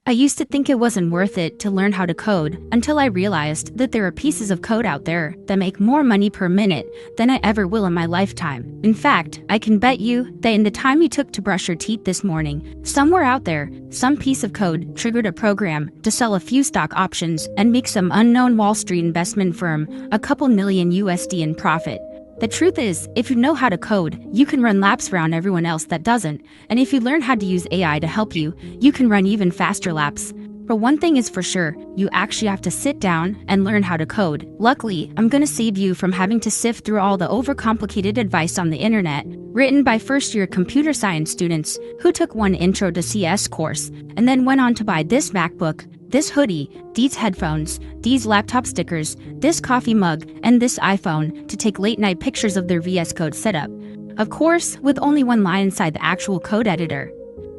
I used to think it wasn't worth it to learn how to code until I realized that there are pieces of code out there that make more money per minute than I ever will in my lifetime. In fact, I can bet you that in the time you took to brush your teeth this morning, somewhere out there, some piece of code triggered a program to sell a few stock options and make some unknown Wall Street investment firm a couple million USD in profit. The truth is, if you know how to code, you can run laps around everyone else that doesn't, and if you learn how to use AI to help you, you can run even faster laps. But one thing is for sure, you actually have to sit down and learn how to code. Luckily, I'm gonna save you from having to sift through all the overcomplicated advice on the internet, written by first-year computer science students who took one Intro to CS course, and then went on to buy this MacBook, this hoodie, these headphones, these laptop stickers, this coffee mug, and this iPhone to take late-night pictures of their VS Code setup. Of course, with only one line inside the actual code editor.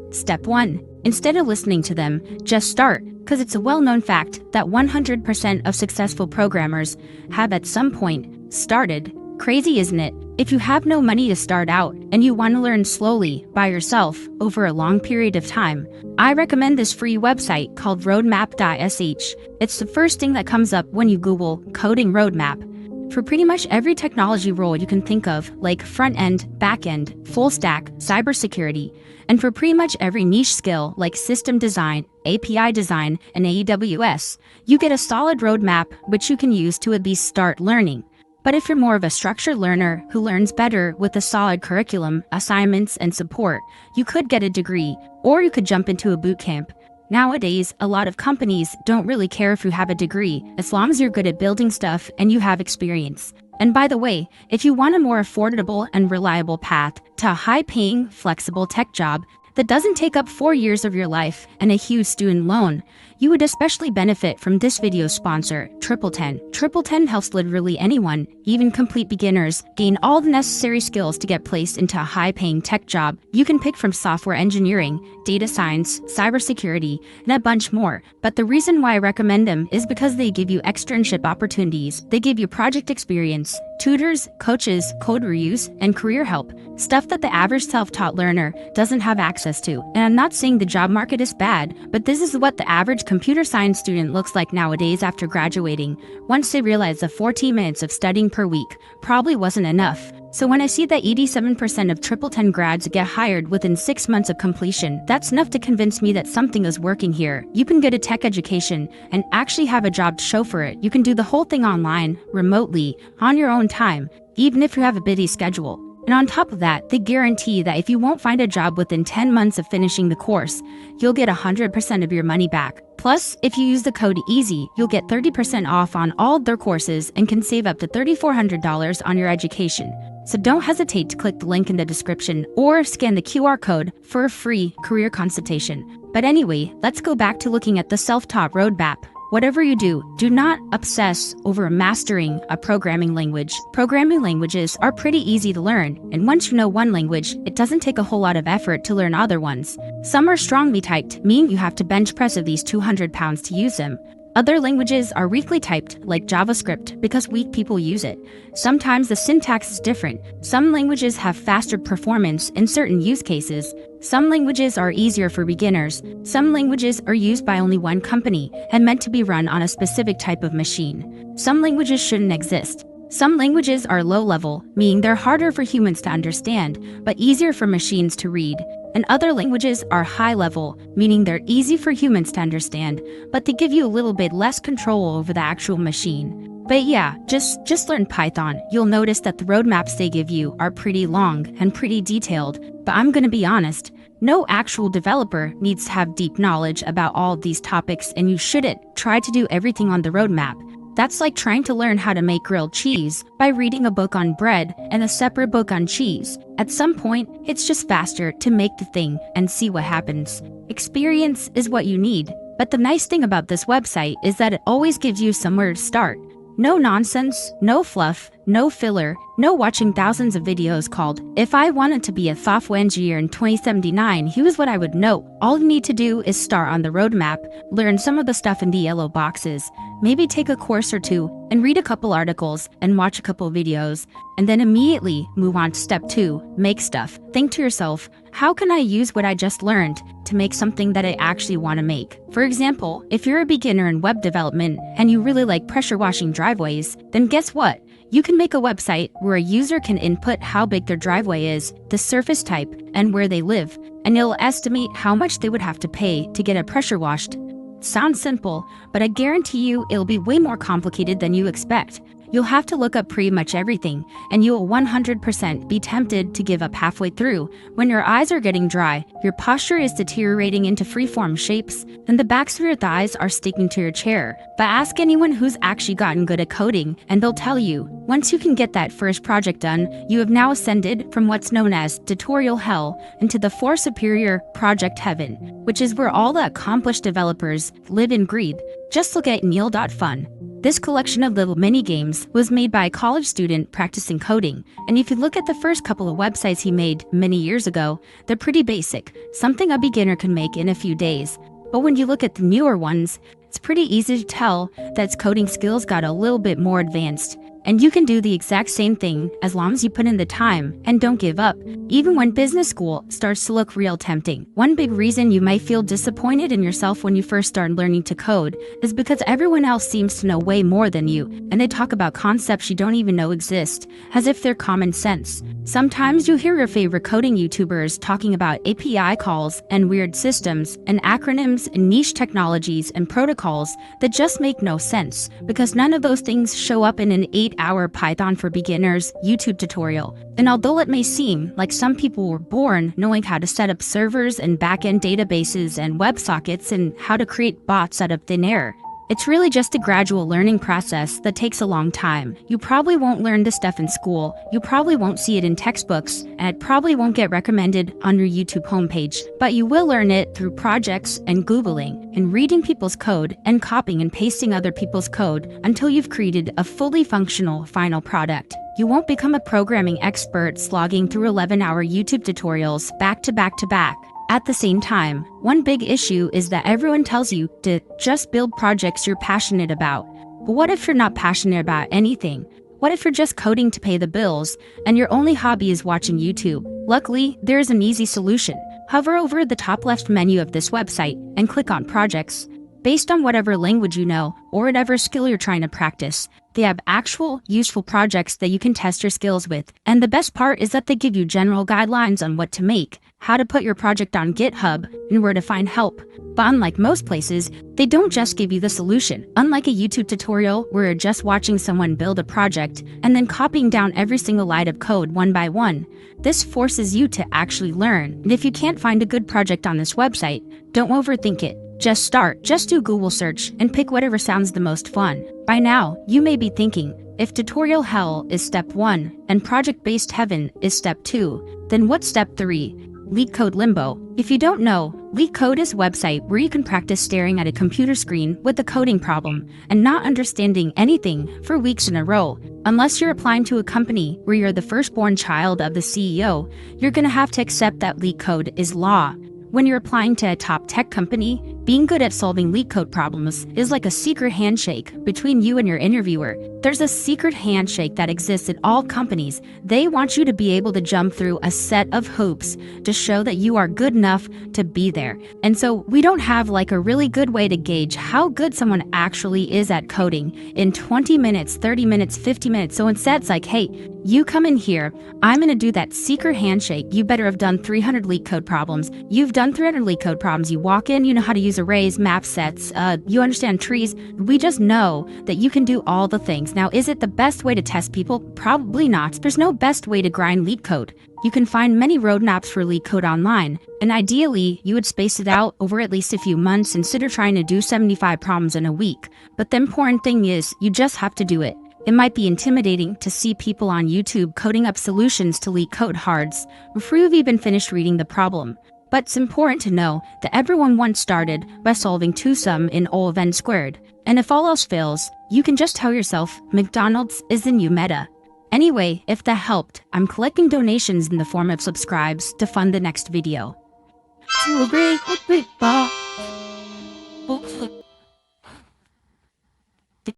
Step 1. Instead of listening to them, just start, because it's a well-known fact that 100% of successful programmers have at some point started. Crazy, isn't it? If you have no money to start out and you want to learn slowly by yourself over a long period of time, I recommend this free website called roadmap.sh. It's the first thing that comes up when you Google coding roadmap. For pretty much every technology role you can think of, like front-end, back-end, full-stack, cybersecurity, and for pretty much every niche skill like system design, API design, and AWS, you get a solid roadmap which you can use to at least start learning. But if you're more of a structured learner who learns better with a solid curriculum, assignments, and support, you could get a degree, or you could jump into a boot camp. Nowadays, a lot of companies don't really care if you have a degree, as long as you're good at building stuff and you have experience. And by the way, if you want a more affordable and reliable path to a high-paying, flexible tech job that doesn't take up 4 years of your life and a huge student loan, you would especially benefit from this video's sponsor, Triple10. Triple10 helps literally anyone, even complete beginners, gain all the necessary skills to get placed into a high-paying tech job. You can pick from software engineering, data science, cybersecurity, and a bunch more. But the reason why I recommend them is because they give you externship opportunities, they give you project experience, tutors, coaches, code reviews, and career help. Stuff that the average self-taught learner doesn't have access to. And I'm not saying the job market is bad, but this is what the average computer science student looks like nowadays after graduating, once they realize the 14 minutes of studying per week probably wasn't enough. So when I see that 87% of Triple10 grads get hired within 6 months of completion, that's enough to convince me that something is working here. You can get a tech education and actually have a job to show for it. You can do the whole thing online, remotely, on your own time, even if you have a busy schedule. And on top of that, they guarantee that if you won't find a job within 10 months of finishing the course, you'll get 100% of your money back. Plus, if you use the code EASY, you'll get 30% off on all their courses and can save up to $3,400 on your education. So don't hesitate to click the link in the description or scan the QR code for a free career consultation. But anyway, let's go back to looking at the self-taught roadmap. Whatever you do, do not obsess over mastering a programming language. Programming languages are pretty easy to learn, and once you know one language, it doesn't take a whole lot of effort to learn other ones. Some are strongly typed, meaning you have to bench press at least 200 pounds to use them. Other languages are weakly typed, like JavaScript, because weak people use it. Sometimes the syntax is different. Some languages have faster performance in certain use cases. Some languages are easier for beginners. Some languages are used by only one company and meant to be run on a specific type of machine. Some languages shouldn't exist. Some languages are low-level, meaning they're harder for humans to understand, but easier for machines to read. And other languages are high-level, meaning they're easy for humans to understand, but they give you a little bit less control over the actual machine. But yeah, just learn Python. You'll notice that the roadmaps they give you are pretty long and pretty detailed. But I'm gonna be honest, no actual developer needs to have deep knowledge about all of these topics, and you shouldn't try to do everything on the roadmap. That's like trying to learn how to make grilled cheese by reading a book on bread and a separate book on cheese. At some point, it's just faster to make the thing and see what happens. Experience is what you need. But the nice thing about this website is that it always gives you somewhere to start. No nonsense, no fluff, no filler, no watching thousands of videos called, "If I wanted to be a software engineer in 2079, here's what I would know." All you need to do is start on the roadmap, learn some of the stuff in the yellow boxes, maybe take a course or two, and read a couple articles and watch a couple videos, and then immediately move on to step 2, make stuff. Think to yourself, how can I use what I just learned to make something that I actually want to make? For example, if you're a beginner in web development and you really like pressure washing driveways, then guess what? You can make a website where a user can input how big their driveway is, the surface type, and where they live, and it'll estimate how much they would have to pay to get it pressure washed. Sounds simple, but I guarantee you it'll be way more complicated than you expect. You'll have to look up pretty much everything, and you'll 100% be tempted to give up halfway through. When your eyes are getting dry, your posture is deteriorating into freeform shapes, and the backs of your thighs are sticking to your chair. But ask anyone who's actually gotten good at coding, and they'll tell you, once you can get that first project done, you have now ascended from what's known as tutorial hell into the far superior project heaven, which is where all the accomplished developers live and breathe. Just look at Neil.fun. This collection of little mini-games was made by a college student practicing coding, and if you look at the first couple of websites he made many years ago, they're pretty basic, something a beginner can make in a few days. But when you look at the newer ones, it's pretty easy to tell that its coding skills got a little bit more advanced. And you can do the exact same thing as long as you put in the time and don't give up, even when business school starts to look real tempting. One big reason you might feel disappointed in yourself when you first start learning to code is because everyone else seems to know way more than you, and they talk about concepts you don't even know exist, as if they're common sense. Sometimes you hear your favorite coding YouTubers talking about API calls and weird systems and acronyms and niche technologies and protocols that just make no sense, because none of those things show up in an 8-hour Python for Beginners YouTube tutorial. And although it may seem like some people were born knowing how to set up servers and backend databases and WebSockets and how to create bots out of thin air, it's really just a gradual learning process that takes a long time. You probably won't learn this stuff in school, you probably won't see it in textbooks, and it probably won't get recommended on your YouTube homepage, but you will learn it through projects and Googling, and reading people's code, and copying and pasting other people's code until you've created a fully functional final product. You won't become a programming expert slogging through 11-hour YouTube tutorials back to back to back. At the same time, one big issue is that everyone tells you to just build projects you're passionate about. But what if you're not passionate about anything? What if you're just coding to pay the bills, and your only hobby is watching YouTube? Luckily, there is an easy solution. Hover over the top left menu of this website and click on Projects. Based on whatever language you know, or whatever skill you're trying to practice, they have actual, useful projects that you can test your skills with. And the best part is that they give you general guidelines on what to make, how to put your project on GitHub, and where to find help. But unlike most places, they don't just give you the solution. Unlike a YouTube tutorial where you're just watching someone build a project and then copying down every single line of code one by one, this forces you to actually learn. And if you can't find a good project on this website, don't overthink it. Just start. Just do Google search and pick whatever sounds the most fun. By now, you may be thinking, if tutorial hell is step 1 and project-based heaven is step 2, then what's step 3? LeetCode Limbo. If you don't know, LeetCode is a website where you can practice staring at a computer screen with a coding problem and not understanding anything for weeks in a row. Unless you're applying to a company where you're the firstborn child of the CEO, you're gonna have to accept that LeetCode is law. When you're applying to a top tech company, being good at solving LeetCode problems is like a secret handshake between you and your interviewer. There's a secret handshake that exists at all companies. They want you to be able to jump through a set of hoops to show that you are good enough to be there. And so we don't have like a really good way to gauge how good someone actually is at coding in 20 minutes, 30 minutes, 50 minutes. So instead it's like, hey, you come in here, I'm gonna do that secret handshake. You better have done 300 LeetCode problems. You've done 300 LeetCode problems. You walk in, you know how to use arrays, map sets, you understand trees. We just know that you can do all the things. Now, is it the best way to test people? Probably not. There's no best way to grind LeetCode. You can find many roadmaps for LeetCode online, and ideally, you would space it out over at least a few months instead of trying to do 75 problems in a week. But the important thing is, you just have to do it. It might be intimidating to see people on YouTube coding up solutions to LeetCode hards before you've even finished reading the problem. But it's important to know that everyone once started by solving 2-sum in all of n squared. And if all else fails, you can just tell yourself McDonald's is the new meta. Anyway, if that helped, I'm collecting donations in the form of subscribes to fund the next video.